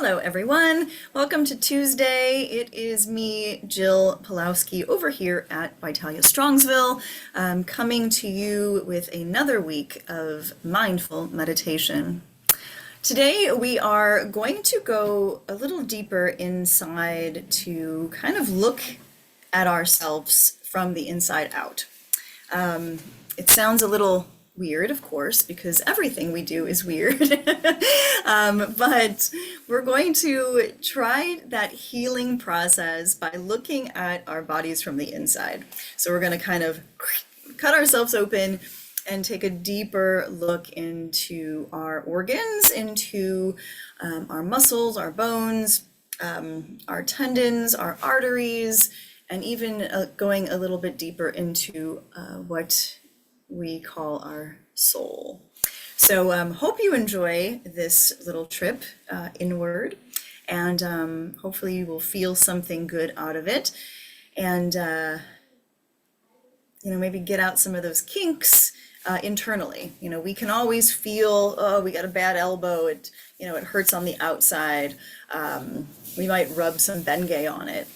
Hello, everyone. Welcome to Tuesday. It is me, Jill Pulowski, over here at Vitalia Strongsville, coming to you with another week of mindful meditation. Today, we are going to go a little deeper inside to kind of look at ourselves from the inside out. It sounds a little weird, of course, because everything we do is weird. But we're going to try that healing process by looking at our bodies from the inside. So we're going to kind of cut ourselves open and take a deeper look into our organs, into our muscles, our bones, our tendons, our arteries, and even going a little bit deeper into what we call our soul. So hope you enjoy this little trip inward, and hopefully you will feel something good out of it, and maybe get out some of those kinks internally. We can always feel, oh, we got a bad elbow, it hurts on the outside. We might rub some Bengay on it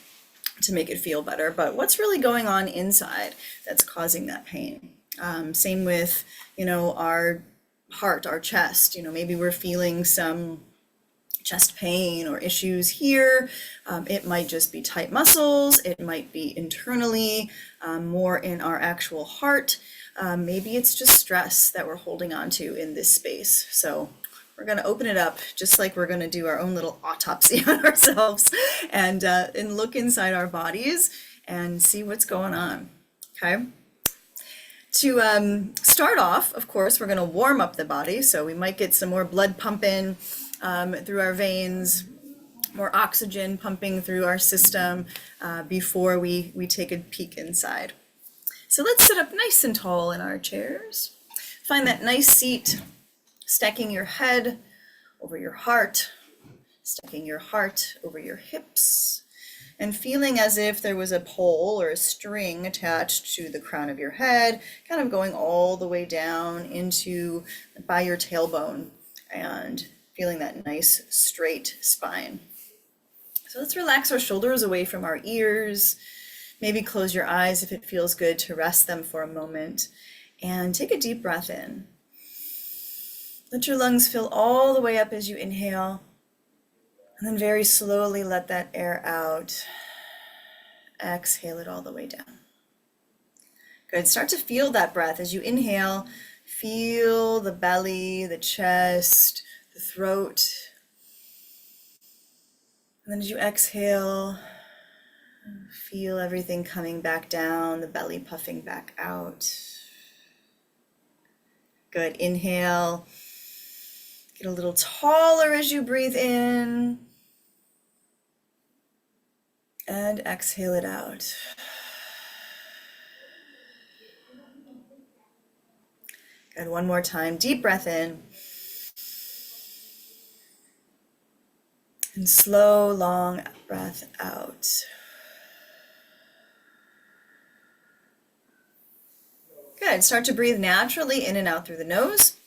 to make it feel better, but what's really going on inside that's causing that pain? Same with, our heart, our chest. Maybe we're feeling some chest pain or issues here. It might just be tight muscles. It might be internally, more in our actual heart. Maybe it's just stress that we're holding on to in this space. So we're going to open it up just like we're going to do our own little autopsy on ourselves and look inside our bodies and see what's going on. Okay. To start off, of course, we're going to warm up the body. So we might get some more blood pumping through our veins, more oxygen pumping through our system before we take a peek inside. So let's sit up nice and tall in our chairs. Find that nice seat, stacking your head over your heart, stacking your heart over your hips, and feeling as if there was a pole or a string attached to the crown of your head, kind of going all the way down into by your tailbone and feeling that nice straight spine. So let's relax our shoulders away from our ears. Maybe close your eyes if it feels good to rest them for a moment, and take a deep breath in. Let your lungs fill all the way up as you inhale. And then very slowly let that air out. Exhale it all the way down. Good. Start to feel that breath as you inhale. Feel the belly, the chest, the throat. And then as you exhale, feel everything coming back down, the belly puffing back out. Good. Inhale. Get a little taller as you breathe in. And exhale it out. Good, one more time. Deep breath in. And slow, long breath out. Good, start to breathe naturally in and out through the nose.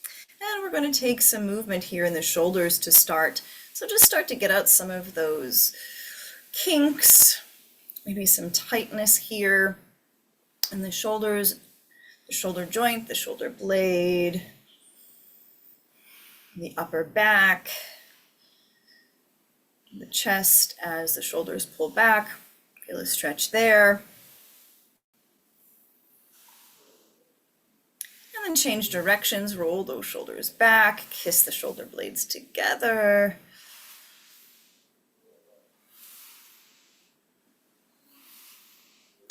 And we're going to take some movement here in the shoulders to start. So just start to get out some of those kinks, maybe some tightness here in the shoulders, the shoulder joint, the shoulder blade, the upper back, the chest as the shoulders pull back. Feel a stretch there. And then change directions, roll those shoulders back, kiss the shoulder blades together.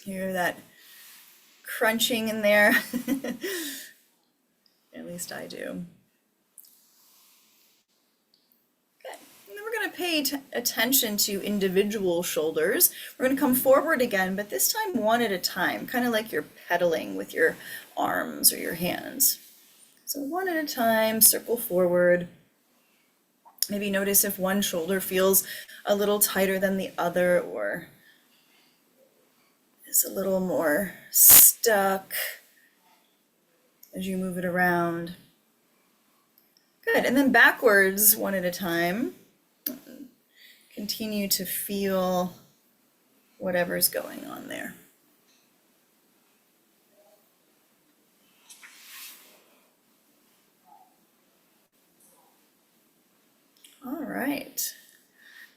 Hear that crunching in there? At least I do. Good. And then we're going to pay attention to individual shoulders. We're going to come forward again, but this time one at a time, kind of like you're pedaling with your arms or your hands. So one at a time, circle forward. Maybe notice if one shoulder feels a little tighter than the other, or is a little more stuck as you move it around. Good, and then backwards one at a time. continue to feel whatever's going on there. All right.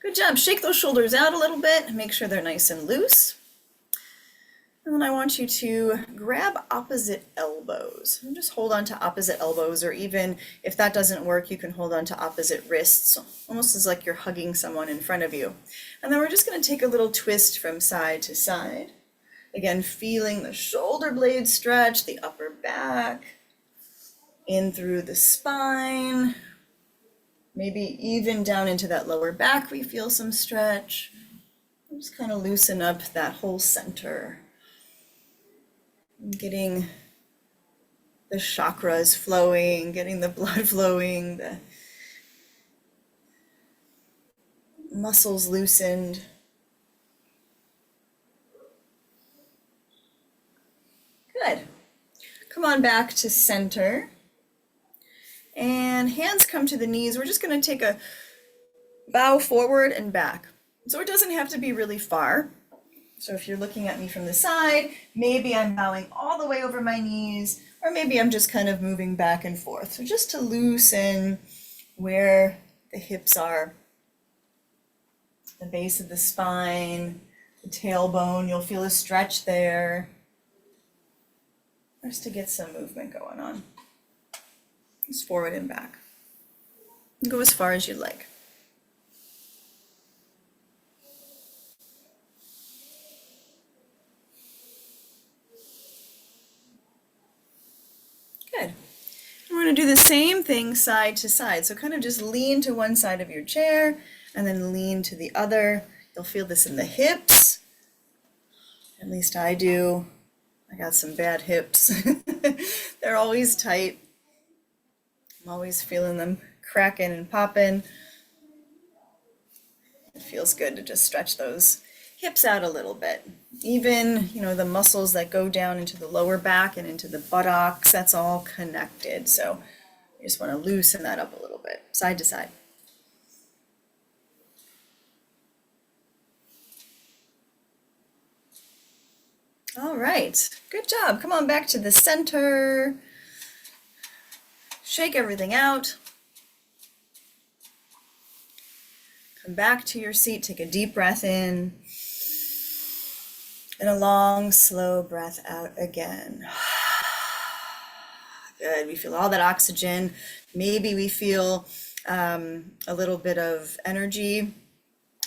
Good job. Shake those shoulders out a little bit. Make sure they're nice and loose. And then I want you to grab opposite elbows. And just hold on to opposite elbows, or even if that doesn't work, you can hold on to opposite wrists, almost as like you're hugging someone in front of you. And then we're just going to take a little twist from side to side. Again, feeling the shoulder blades stretch, the upper back, in through the spine. Maybe even down into that lower back, we feel some stretch. Just kind of loosen up that whole center. Getting the chakras flowing, getting the blood flowing, the muscles loosened. Good. Come on back to center. And hands come to the knees. We're just going to take a bow forward and back. So it doesn't have to be really far. So if you're looking at me from the side, maybe I'm bowing all the way over my knees, or maybe I'm just kind of moving back and forth. So just to loosen where the hips are, the base of the spine, the tailbone, you'll feel a stretch there. Just to get some movement going on. Just forward and back. Go as far as you like. Good. We're going to do the same thing side to side. So kind of just lean to one side of your chair and then lean to the other. You'll feel this in the hips. At least I do. I got some bad hips. They're always tight. I'm always feeling them cracking and popping. It feels good to just stretch those hips out a little bit. Even, the muscles that go down into the lower back and into the buttocks, that's all connected. So you just want to loosen that up a little bit, side to side. All right, good job. Come on back to the center. Shake everything out. Come back to your seat, take a deep breath in. And a long, slow breath out again. Good, we feel all that oxygen. Maybe we feel a little bit of energy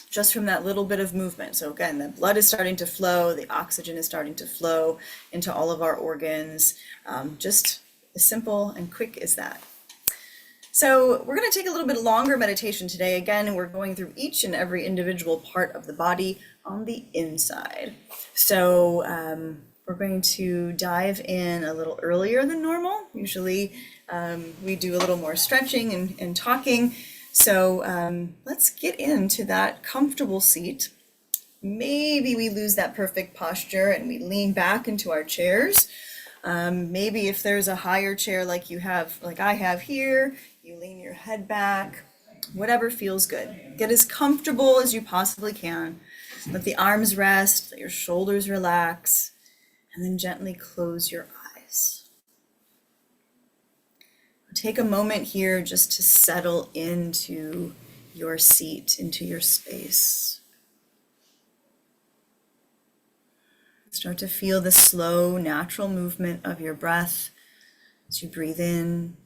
just from that little bit of movement. So again, the blood is starting to flow, the oxygen is starting to flow into all of our organs. Just as simple and quick as that. So we're going to take a little bit longer meditation today. Again, we're going through each and every individual part of the body on the inside. So we're going to dive in a little earlier than normal. Usually we do a little more stretching and talking. So let's get into that comfortable seat. Maybe we lose that perfect posture and we lean back into our chairs. Maybe if there's a higher chair like I have here, you lean your head back, whatever feels good. Get as comfortable as you possibly can. Let the arms rest, let your shoulders relax, and then gently close your eyes. Take a moment here just to settle into your seat, into your space. Start to feel the slow, natural movement of your breath as you breathe in,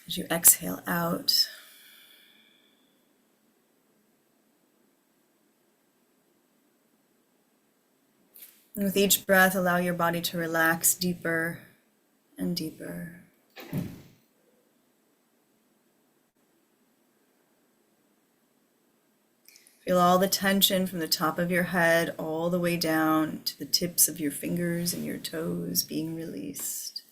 as you exhale out. And with each breath, allow your body to relax deeper and deeper. Feel all the tension from the top of your head all the way down to the tips of your fingers and your toes being released.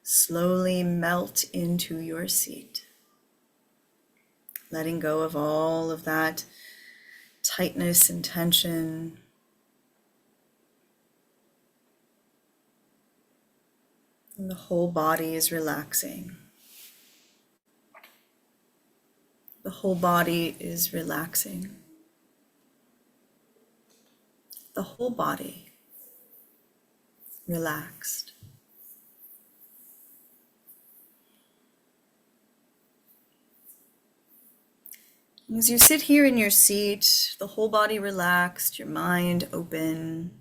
Slowly melt into your seat, letting go of all of that tightness and tension. And the whole body is relaxing. The whole body is relaxing. The whole body relaxed. As you sit here in your seat, the whole body relaxed, your mind open,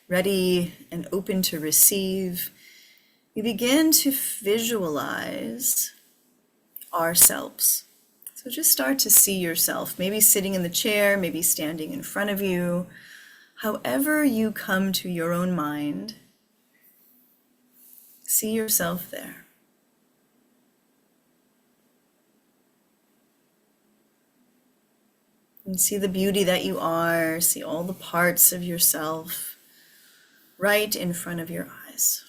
ready and open to receive, we begin to visualize ourselves. So just start to see yourself, maybe sitting in the chair, maybe standing in front of you. However you come to your own mind, see yourself there. And see the beauty that you are, see all the parts of yourself right in front of your eyes.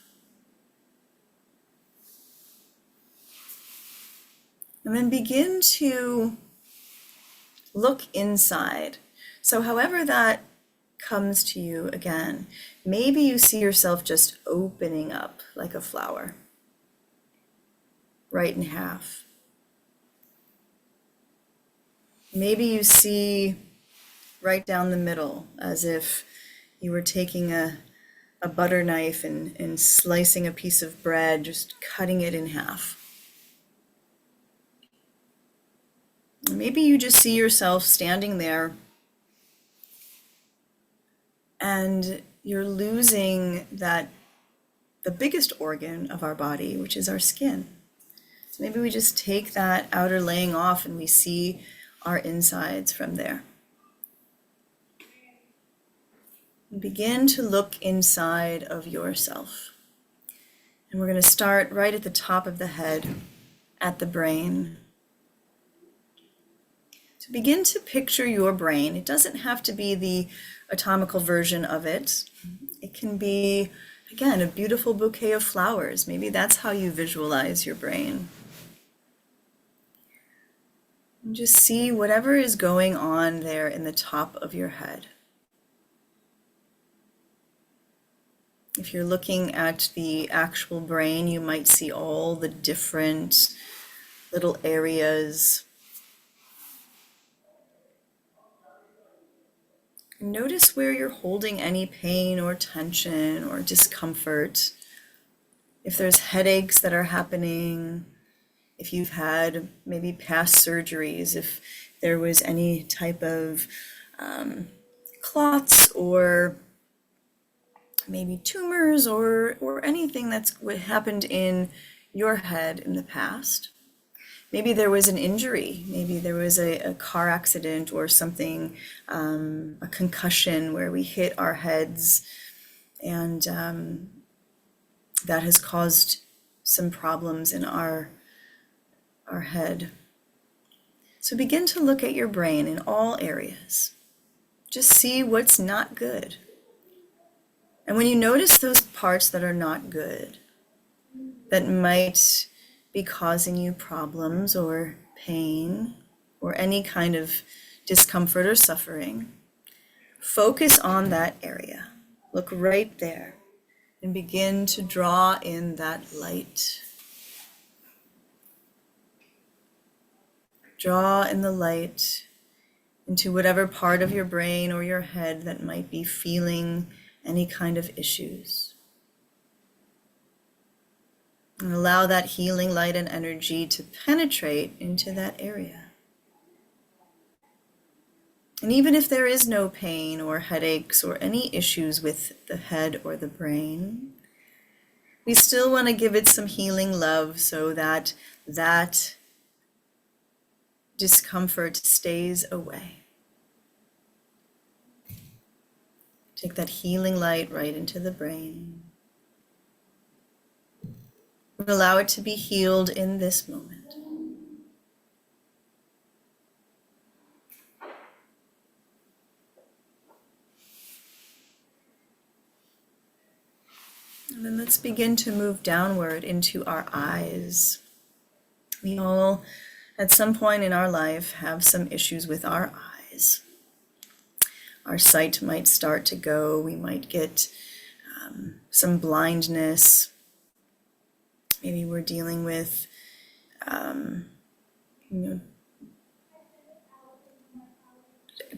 And then begin to look inside. So however that comes to you again, maybe you see yourself just opening up like a flower, right in half. Maybe you see right down the middle, as if you were taking a butter knife and slicing a piece of bread, just cutting it in half. Maybe you just see yourself standing there and you're losing the biggest organ of our body, which is our skin. So maybe we just take that outer laying off and we see our insides from there. Begin to look inside of yourself. And we're going to start right at the top of the head, at the brain. So begin to picture your brain. It doesn't have to be the atomical version of it. It can be, again, a beautiful bouquet of flowers. Maybe that's how you visualize your brain. And just see whatever is going on there in the top of your head. If you're looking at the actual brain, you might see all the different little areas. And notice where you're holding any pain or tension or discomfort. If there's headaches that are happening, if you've had maybe past surgeries, if there was any type of clots or maybe tumors or anything that's what happened in your head in the past. Maybe there was an injury, maybe there was a car accident or something, a concussion where we hit our heads and that has caused some problems in our head. So begin to look at your brain in all areas. Just see what's not good. And when you notice those parts that are not good, that might be causing you problems or pain or any kind of discomfort or suffering, focus on that area. Look right there and begin to draw in that light. Draw in the light into whatever part of your brain or your head that might be feeling any kind of issues. And allow that healing light and energy to penetrate into that area. And even if there is no pain or headaches or any issues with the head or the brain, we still want to give it some healing love so that that discomfort stays away. Take that healing light right into the brain. Allow it to be healed in this moment. And then let's begin to move downward into our eyes. We all, at some point in our life, have some issues with our eyes. Our sight might start to go. We might get some blindness. Maybe we're dealing with, you know,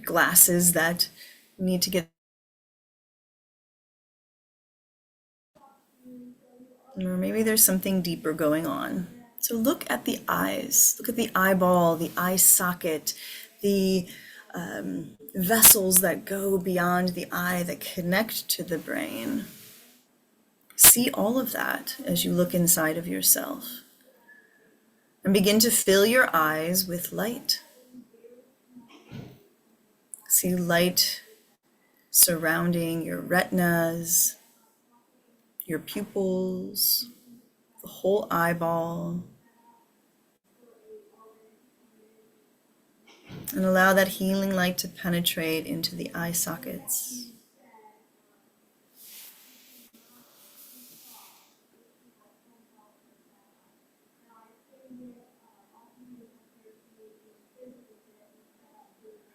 glasses that need to get, or maybe there's something deeper going on. So look at the eyes, look at the eyeball, the eye socket, the vessels that go beyond the eye that connect to the brain. See all of that as you look inside of yourself. And begin to fill your eyes with light. See light surrounding your retinas, your pupils, the whole eyeball. And allow that healing light to penetrate into the eye sockets.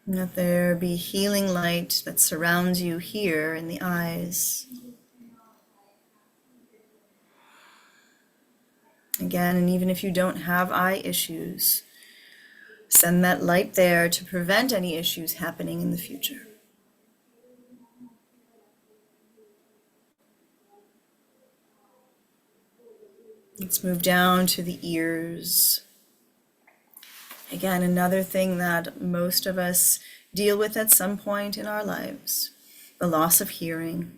And let there be healing light that surrounds you here in the eyes. Again, and even if you don't have eye issues, send that light there to prevent any issues happening in the future. Let's move down to the ears. Again, another thing that most of us deal with at some point in our lives, the loss of hearing.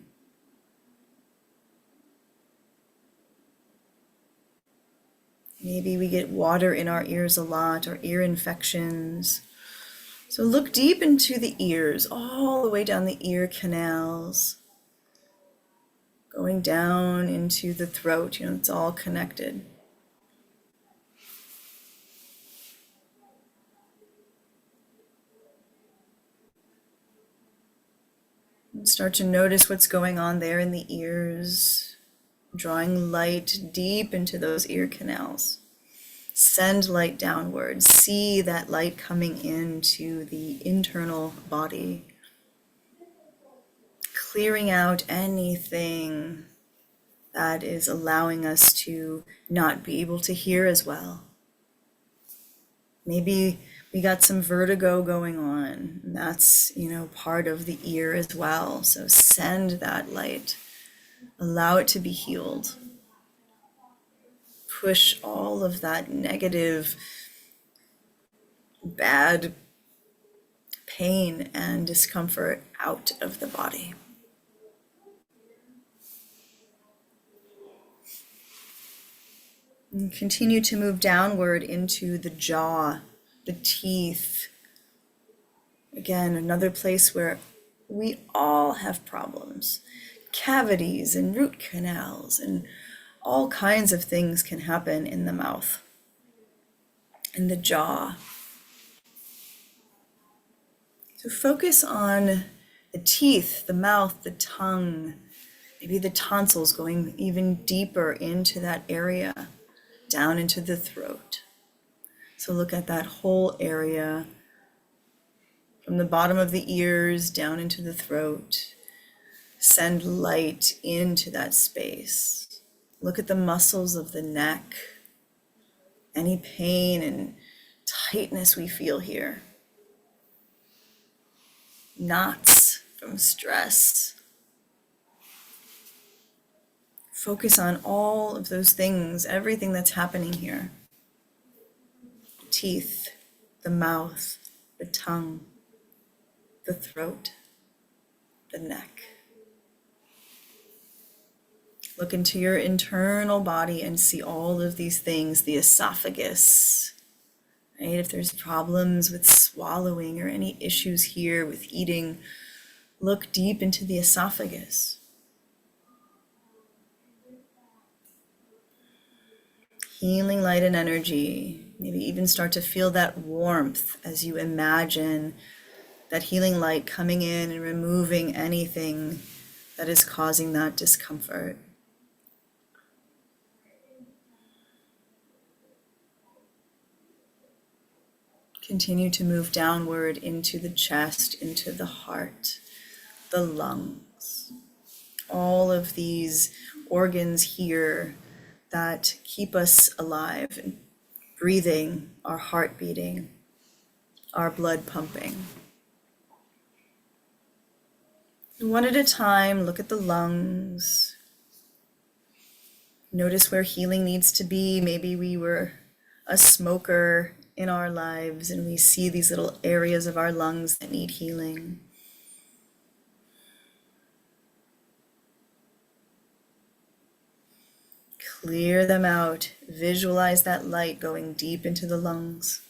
Maybe we get water in our ears a lot, or ear infections. So look deep into the ears, all the way down the ear canals, going down into the throat. It's all connected. And start to notice what's going on there in the ears, drawing light deep into those ear canals. Send light downwards. See that light coming into the internal body, clearing out anything that is allowing us to not be able to hear as well. Maybe we got some vertigo going on, and that's, part of the ear as well. So send that light, allow it to be healed. Push all of that negative, bad pain and discomfort out of the body. And continue to move downward into the jaw, the teeth. Again, another place where we all have problems. Cavities and root canals and all kinds of things can happen in the mouth, in the jaw. So focus on the teeth, the mouth, the tongue, maybe the tonsils, going even deeper into that area, down into the throat. So look at that whole area, from the bottom of the ears down into the throat. Send light into that space. Look at the muscles of the neck, any pain and tightness we feel here. Knots from stress. Focus on all of those things, everything that's happening here. The teeth, the mouth, the tongue, the throat, the neck. Look into your internal body and see all of these things, the esophagus, right? If there's problems with swallowing or any issues here with eating, look deep into the esophagus. Healing light and energy. Maybe even start to feel that warmth as you imagine that healing light coming in and removing anything that is causing that discomfort. Continue to move downward into the chest, into the heart, the lungs. All of these organs here that keep us alive and breathing, our heart beating, our blood pumping. One at a time, look at the lungs. Notice where healing needs to be. Maybe we were a smoker in our lives and we see these little areas of our lungs that need healing. Clear them out. Visualize that light going deep into the lungs.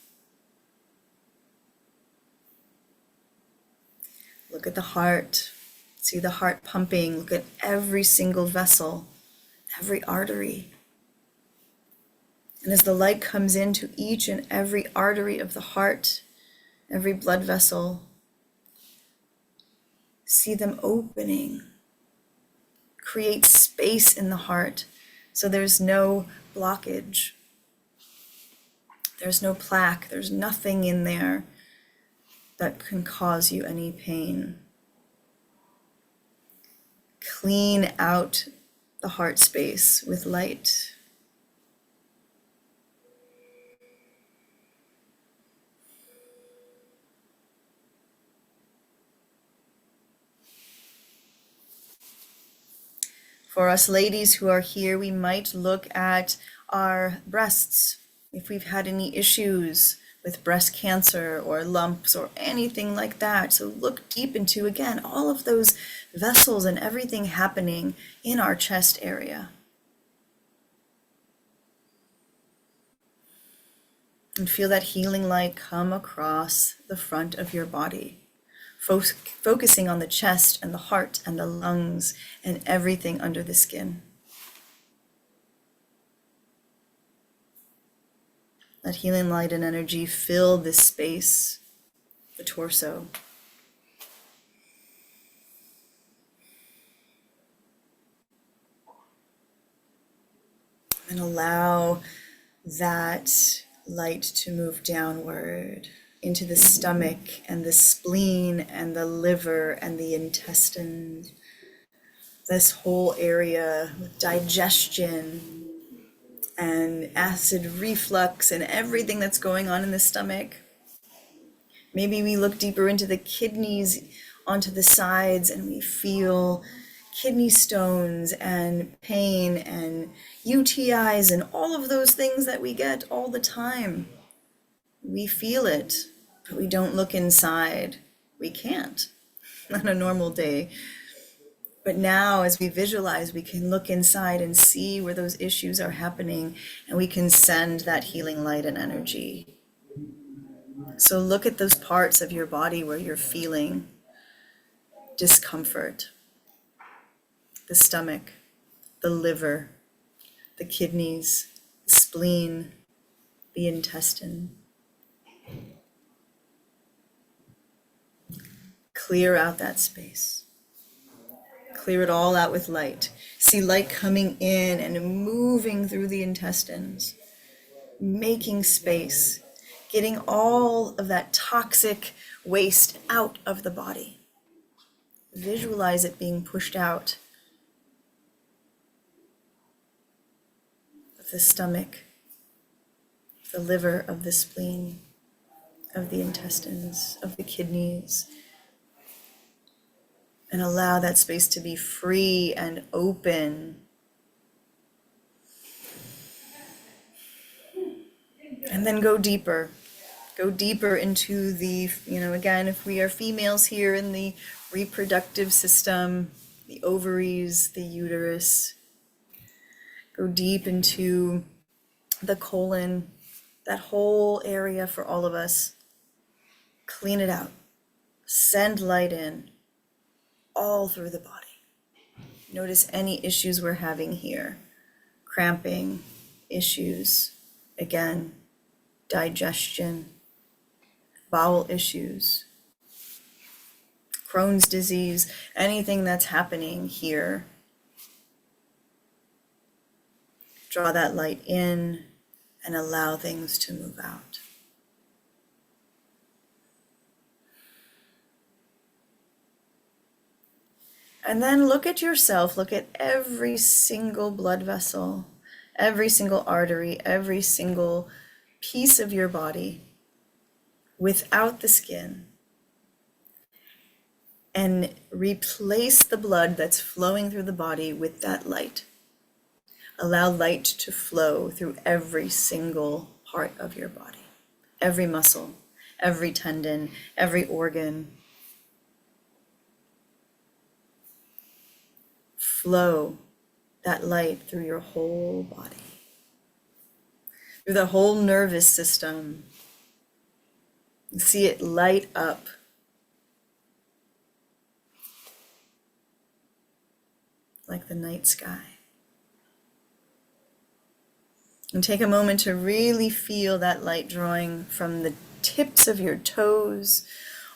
Look at the heart. See the heart pumping. Look at every single vessel, every artery. And as the light comes into each and every artery of the heart, every blood vessel, see them opening. Create space in the heart so there's no blockage. There's no plaque. There's nothing in there that can cause you any pain. Clean out the heart space with light. For us ladies who are here, we might look at our breasts. If we've had any issues with breast cancer or lumps or anything like that. So look deep into, again, all of those vessels and everything happening in our chest area. And feel that healing light come across the front of your body, focusing on the chest and the heart and the lungs and everything under the skin. Let healing light and energy fill this space, the torso. And allow that light to move downward into the stomach and the spleen and the liver and the intestines. This whole area with digestion and acid reflux and everything that's going on in the stomach. Maybe we look deeper into the kidneys, onto the sides, and we feel kidney stones and pain and UTIs and all of those things that we get all the time. We feel it, but we don't look inside. We can't on a normal day. But now, as we visualize, we can look inside and see where those issues are happening, and we can send that healing light and energy. So look at those parts of your body where you're feeling discomfort. The stomach, the liver, the kidneys, the spleen, the intestine. Clear out that space. Clear it all out with light. See light coming in and moving through the intestines, making space, getting all of that toxic waste out of the body. Visualize it being pushed out of the stomach, the liver, of the spleen, of the intestines, of the kidneys. And allow that space to be free and open. And then go deeper. Go deeper into the, again, if we are females here, in the reproductive system, the ovaries, the uterus. Go deep into the colon, that whole area for all of us. Clean it out. Send light in. All through the body. Notice any issues we're having here. Cramping issues, again, digestion, bowel issues, Crohn's disease, anything that's happening here. Draw that light in and allow things to move out. And then look at yourself, look at every single blood vessel, every single artery, every single piece of your body without the skin, and replace the blood that's flowing through the body with that light. Allow light to flow through every single part of your body, every muscle, every tendon, every organ. Flow that light through your whole body, through the whole nervous system. See it light up. Like the night sky. And take a moment to really feel that light drawing from the tips of your toes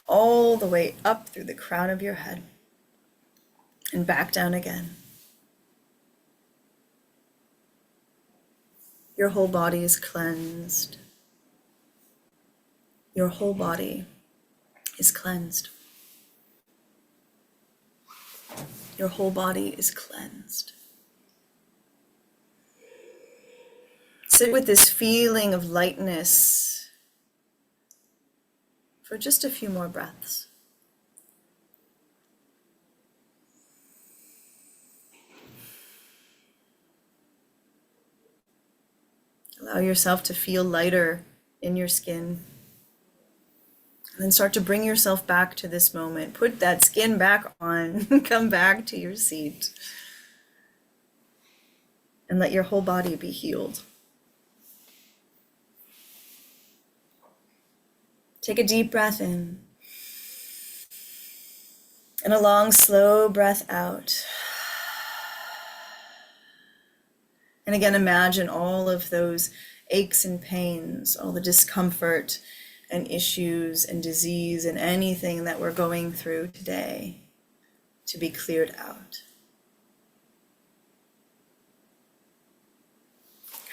all the way up through the crown of your head and back down again. Your whole body is cleansed. Your whole body is cleansed. Your whole body is cleansed. Sit with this feeling of lightness for just a few more breaths. Allow yourself to feel lighter in your skin. And then start to bring yourself back to this moment. Put that skin back on. Come back to your seat. And let your whole body be healed. Take a deep breath in. And a long, slow breath out. And again, imagine all of those aches and pains, all the discomfort and issues and disease and anything that we're going through today to be cleared out.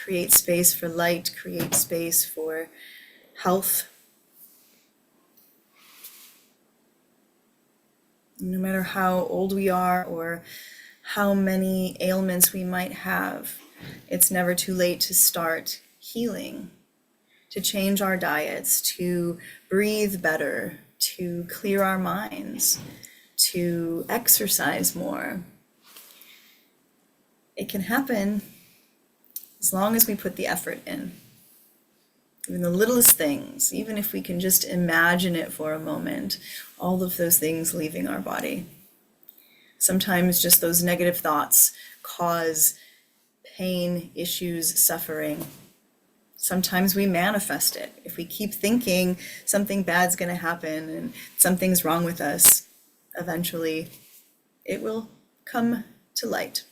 Create space for light, create space for health. No matter how old we are or how many ailments we might have, it's never too late to start healing, to change our diets, to breathe better, to clear our minds, to exercise more. It can happen as long as we put the effort in. Even the littlest things, even if we can just imagine it for a moment, all of those things leaving our body. Sometimes just those negative thoughts cause pain, issues, suffering. Sometimes we manifest it. If we keep thinking something bad's going to happen and something's wrong with us, eventually it will come to light.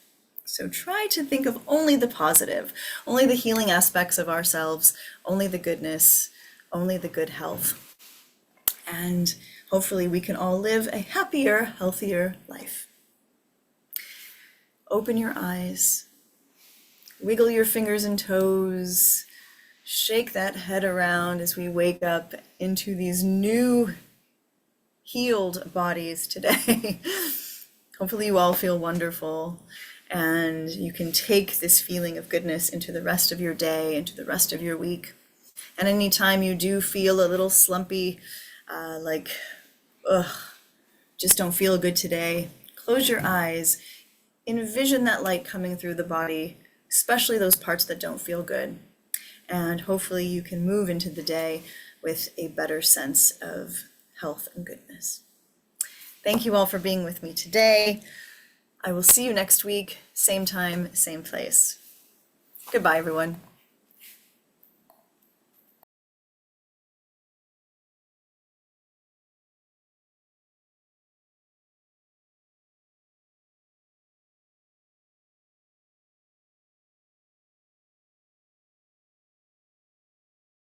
So try to think of only the positive, only the healing aspects of ourselves, only the goodness, only the good health. And hopefully we can all live a happier, healthier life. Open your eyes, wiggle your fingers and toes, shake that head around as we wake up into these new healed bodies today. Hopefully you all feel wonderful and you can take this feeling of goodness into the rest of your day, into the rest of your week. And anytime you do feel a little slumpy, just don't feel good today, close your eyes, envision that light coming through the body, especially those parts that don't feel good. And hopefully you can move into the day with a better sense of health and goodness. Thank you all for being with me today. I will see you next week, same time, same place. Goodbye, everyone.